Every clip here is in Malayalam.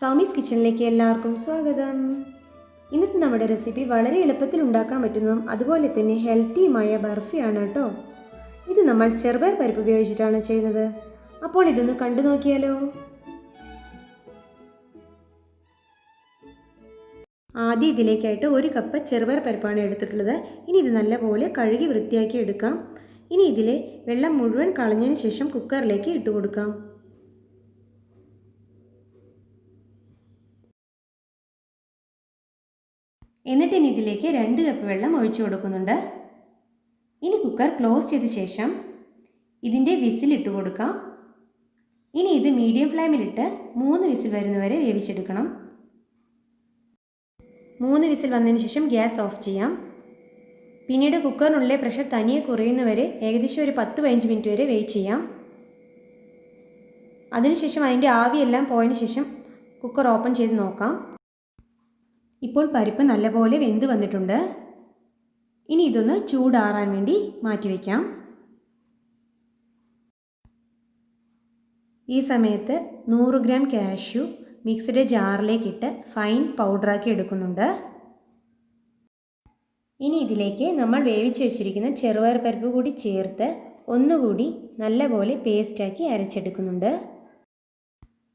സൗമീസ് കിച്ചണിലേക്ക് എല്ലാവർക്കും സ്വാഗതം. ഇന്നത്തെ നമ്മുടെ റെസിപ്പി വളരെ എളുപ്പത്തിൽ ഉണ്ടാക്കാൻ പറ്റുന്നതും അതുപോലെ തന്നെ ഹെൽത്തിയുമായ ബർഫിയാണ് കേട്ടോ. ഇത് നമ്മൾ ചെറുപയർ പരിപ്പ് ഉപയോഗിച്ചിട്ടാണ് ചെയ്യുന്നത്. അപ്പോൾ ഇതൊന്ന് കണ്ടു നോക്കിയാലോ. ആദ്യം ഇതിലേക്കായിട്ട് 1 കപ്പ് ചെറുപയർ പരിപ്പാണ് എടുത്തിട്ടുള്ളത്. ഇനി ഇത് നല്ലപോലെ കഴുകി വൃത്തിയാക്കി എടുക്കാം. ഇനി ഇതിലെ വെള്ളം മുഴുവൻ കളഞ്ഞതിന് ശേഷം കുക്കറിലേക്ക് ഇട്ട് കൊടുക്കാം. എന്നിട്ട് ഇനി ഇതിലേക്ക് 2 കപ്പ് വെള്ളം ഒഴിച്ചു കൊടുക്കുന്നുണ്ട്. ഇനി കുക്കർ ക്ലോസ് ചെയ്ത ശേഷം ഇതിൻ്റെ വിസിൽ ഇട്ട് കൊടുക്കാം. ഇനി ഇത് മീഡിയം ഫ്ലെയിമിലിട്ട് 3 വിസിൽ വരുന്നവരെ വേവിച്ചെടുക്കണം. 3 വിസിൽ വന്നതിന് ശേഷം ഗ്യാസ് ഓഫ് ചെയ്യാം. പിന്നീട് കുക്കറിനുള്ളിലെ പ്രഷർ തനിയെ കുറയുന്നവരെ ഏകദേശം ഒരു 10-15 മിനിറ്റ് വരെ വെയിറ്റ് ചെയ്യാം. അതിനുശേഷം അതിൻ്റെ ആവിയെല്ലാം പോയതിന് ശേഷം കുക്കർ ഓപ്പൺ ചെയ്ത് നോക്കാം. ഇപ്പോൾ പരിപ്പ് നല്ലപോലെ വെന്ത് വന്നിട്ടുണ്ട്. ഇനി ഇതൊന്ന് ചൂടാറാൻ വേണ്ടി മാറ്റിവെക്കാം. ഈ സമയത്ത് 100 ഗ്രാം കാഷ്യൂ മിക്സിയുടെ ജാറിലേക്കിട്ട് ഫൈൻ പൗഡറാക്കി എടുക്കുന്നുണ്ട്. ഇനി ഇതിലേക്ക് നമ്മൾ വേവിച്ച് വെച്ചിരിക്കുന്ന ചെറുപയർ പരിപ്പ് കൂടി ചേർത്ത് ഒന്നുകൂടി നല്ലപോലെ പേസ്റ്റാക്കി അരച്ചെടുക്കുന്നുണ്ട്.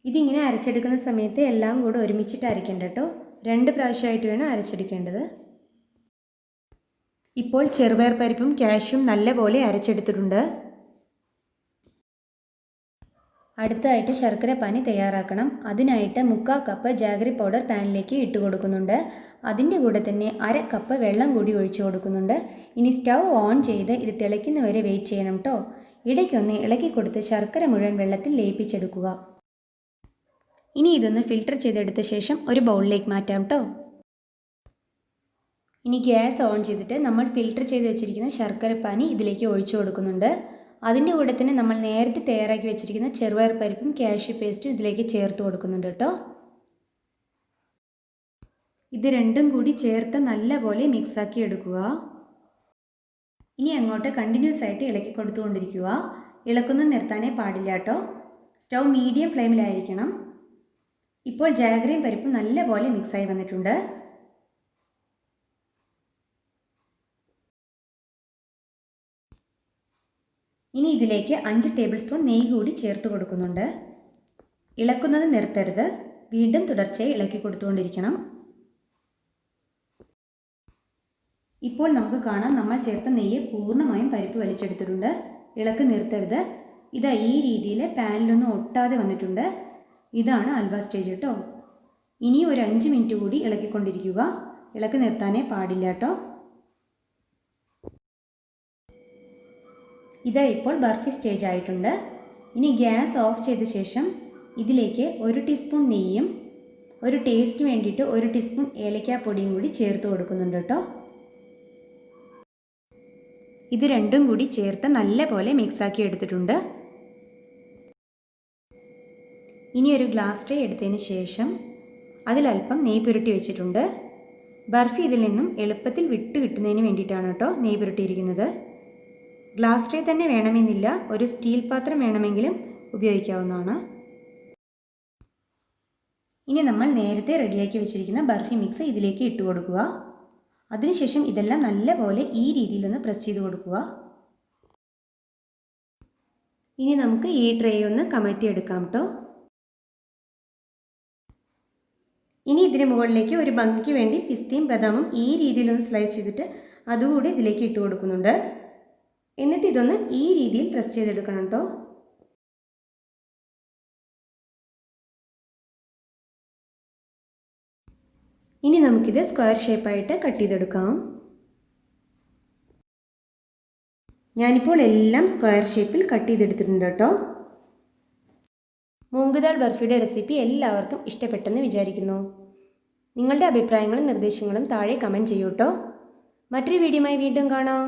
ഇതിങ്ങനെ അരച്ചെടുക്കുന്ന സമയത്ത് എല്ലാം കൂടെ ഒരുമിച്ചിട്ട് അരയ്ക്കണ്ട കേട്ടോ. 2 പ്രാവശ്യമായിട്ട് വേണം അരച്ചെടുക്കേണ്ടത്. ഇപ്പോൾ ചെറുപയർ പരിപ്പും കാഷ്യും നല്ലപോലെ അരച്ചെടുത്തിട്ടുണ്ട്. അടുത്തതായിട്ട് ശർക്കര പാനി തയ്യാറാക്കണം. അതിനായിട്ട് 3/4 കപ്പ് ജാഗറി പൗഡർ പാനിലേക്ക് ഇട്ട് കൊടുക്കുന്നുണ്ട്. അതിൻ്റെ കൂടെ തന്നെ 1/2 കപ്പ് വെള്ളം കൂടി ഒഴിച്ചു കൊടുക്കുന്നുണ്ട്. ഇനി സ്റ്റൗ ഓൺ ചെയ്ത് ഇത് തിളയ്ക്കുന്നവരെ വെയിറ്റ് ചെയ്യണം കേട്ടോ. ഇടയ്ക്കൊന്ന് ഇളക്കി കൊടുത്ത് ശർക്കര മുഴുവൻ വെള്ളത്തിൽ ലയിപ്പിച്ചെടുക്കുക. ഇനി ഇതൊന്ന് ഫിൽട്ടർ ചെയ്തെടുത്ത ശേഷം ഒരു ബൗളിലേക്ക് മാറ്റാം കേട്ടോ. ഇനി ഗ്യാസ് ഓൺ ചെയ്തിട്ട് നമ്മൾ ഫിൽട്ടർ ചെയ്ത് വെച്ചിരിക്കുന്ന ശർക്കരപ്പാനി ഇതിലേക്ക് ഒഴിച്ചു കൊടുക്കുന്നുണ്ട്. അതിൻ്റെ കൂടെ തന്നെ നമ്മൾ നേരത്തെ തയ്യാറാക്കി വെച്ചിരിക്കുന്ന ചെറുപയർ പരിപ്പും കാഷ്യൂ പേസ്റ്റും ഇതിലേക്ക് ചേർത്ത് കൊടുക്കുന്നുണ്ട് കേട്ടോ. ഇത് രണ്ടും കൂടി ചേർത്ത് നല്ലപോലെ മിക്സാക്കി എടുക്കുക. ഇനി അങ്ങോട്ട് കണ്ടിന്യൂസ് ആയിട്ട് ഇളക്കി കൊടുത്തുകൊണ്ടിരിക്കുക. ഇളക്കുന്നത് നിർത്താനേ പാടില്ല കേട്ടോ. സ്റ്റൗ മീഡിയം ഫ്ലെയിമിലായിരിക്കണം. ഇപ്പോൾ ജാഗറിയും പരിപ്പും നല്ലപോലെ മിക്സായി വന്നിട്ടുണ്ട്. ഇനി ഇതിലേക്ക് 5 ടേബിൾ സ്പൂൺ നെയ്യ് കൂടി ചേർത്ത് കൊടുക്കുന്നുണ്ട്. ഇളക്കുന്നത് നിർത്തരുത്. വീണ്ടും തുടർച്ചയായി ഇളക്കി കൊടുത്തുകൊണ്ടിരിക്കണം. ഇപ്പോൾ നമുക്ക് കാണാം നമ്മൾ ചേർത്ത നെയ്യ് പൂർണ്ണമായും പരിപ്പ് വലിച്ചെടുത്തിട്ടുണ്ട്. ഇളക്ക് നിർത്തരുത്. ഇതാ ഈ രീതിയിൽ പാനിലൊന്നും ഒട്ടാതെ വന്നിട്ടുണ്ട്. ഇതാണ് ഹൽവ സ്റ്റേജ് കേട്ടോ. ഇനി ഒരു 5 മിനിറ്റ് കൂടി ഇളക്കിക്കൊണ്ടിരിക്കുക. ഇളക്ക് നിർത്താനേ പാടില്ല കേട്ടോ. ഇതാ ഇപ്പോൾ ബർഫി സ്റ്റേജ് ആയിട്ടുണ്ട്. ഇനി ഗ്യാസ് ഓഫ് ചെയ്ത ശേഷം ഇതിലേക്ക് 1 ടീസ്പൂൺ നെയ്യും ഒരു ടേസ്റ്റിന് വേണ്ടിയിട്ട് 1 ടീസ്പൂൺ ഏലക്കാപ്പൊടിയും കൂടി ചേർത്ത് കൊടുക്കുന്നുണ്ട് കേട്ടോ. ഇത് രണ്ടും കൂടി ചേർത്ത് നല്ലപോലെ മിക്സാക്കി എടുത്തിട്ടുണ്ട്. ഇനി ഒരു ഗ്ലാസ് ട്രേ എടുത്തതിന് ശേഷം അതിലൽപ്പം നെയ്യ് പുരട്ടി വെച്ചിട്ടുണ്ട്. ബർഫി ഇതിൽ നിന്നും എളുപ്പത്തിൽ വിട്ട് കിട്ടുന്നതിന് വേണ്ടിയിട്ടാണ് കേട്ടോ നെയ്യ് പുരട്ടിയിരിക്കുന്നത്. ഗ്ലാസ് ട്രേ തന്നെ വേണമെന്നില്ല, ഒരു സ്റ്റീൽ പാത്രം വേണമെങ്കിലും ഉപയോഗിക്കാവുന്നതാണ്. ഇനി നമ്മൾ നേരത്തെ റെഡിയാക്കി വെച്ചിരിക്കുന്ന ബർഫി മിക്സ് ഇതിലേക്ക് ഇട്ട് കൊടുക്കുക. അതിനുശേഷം ഇതെല്ലാം നല്ലപോലെ ഈ രീതിയിലൊന്ന് പ്രസ് ചെയ്ത് കൊടുക്കുക. ഇനി നമുക്ക് ഈ ട്രേ ഒന്ന് കമഴ്ത്തിയെടുക്കാം കേട്ടോ. ഇനി ഇതിന് മുകളിലേക്ക് ഒരു ഭംഗിക്ക് വേണ്ടി പിസ്തയും ബദാമും ഈ രീതിയിലൊന്ന് സ്ലൈസ് ചെയ്തിട്ട് അതുകൂടി ഇതിലേക്ക് ഇട്ട് കൊടുക്കുന്നുണ്ട്. എന്നിട്ട് ഇതൊന്ന് ഈ രീതിയിൽ പ്രസ് ചെയ്തെടുക്കണം കേട്ടോ. ഇനി നമുക്കിത് സ്ക്വയർ ഷേപ്പായിട്ട് കട്ട് ചെയ്തെടുക്കാം. ഞാനിപ്പോൾ എല്ലാം സ്ക്വയർ ഷേപ്പിൽ കട്ട് ചെയ്തെടുത്തിട്ടുണ്ട് കേട്ടോ. മൂംഗ് ദാൽ ബർഫിയുടെ റെസിപ്പി എല്ലാവർക്കും ഇഷ്ടപ്പെട്ടെന്ന് വിചാരിക്കുന്നു. നിങ്ങളുടെ അഭിപ്രായങ്ങളും നിർദ്ദേശങ്ങളും താഴെ കമൻറ്റ് ചെയ്യൂ കേട്ടോ. മറ്റൊരു വീഡിയോയുമായി വീണ്ടും കാണാം.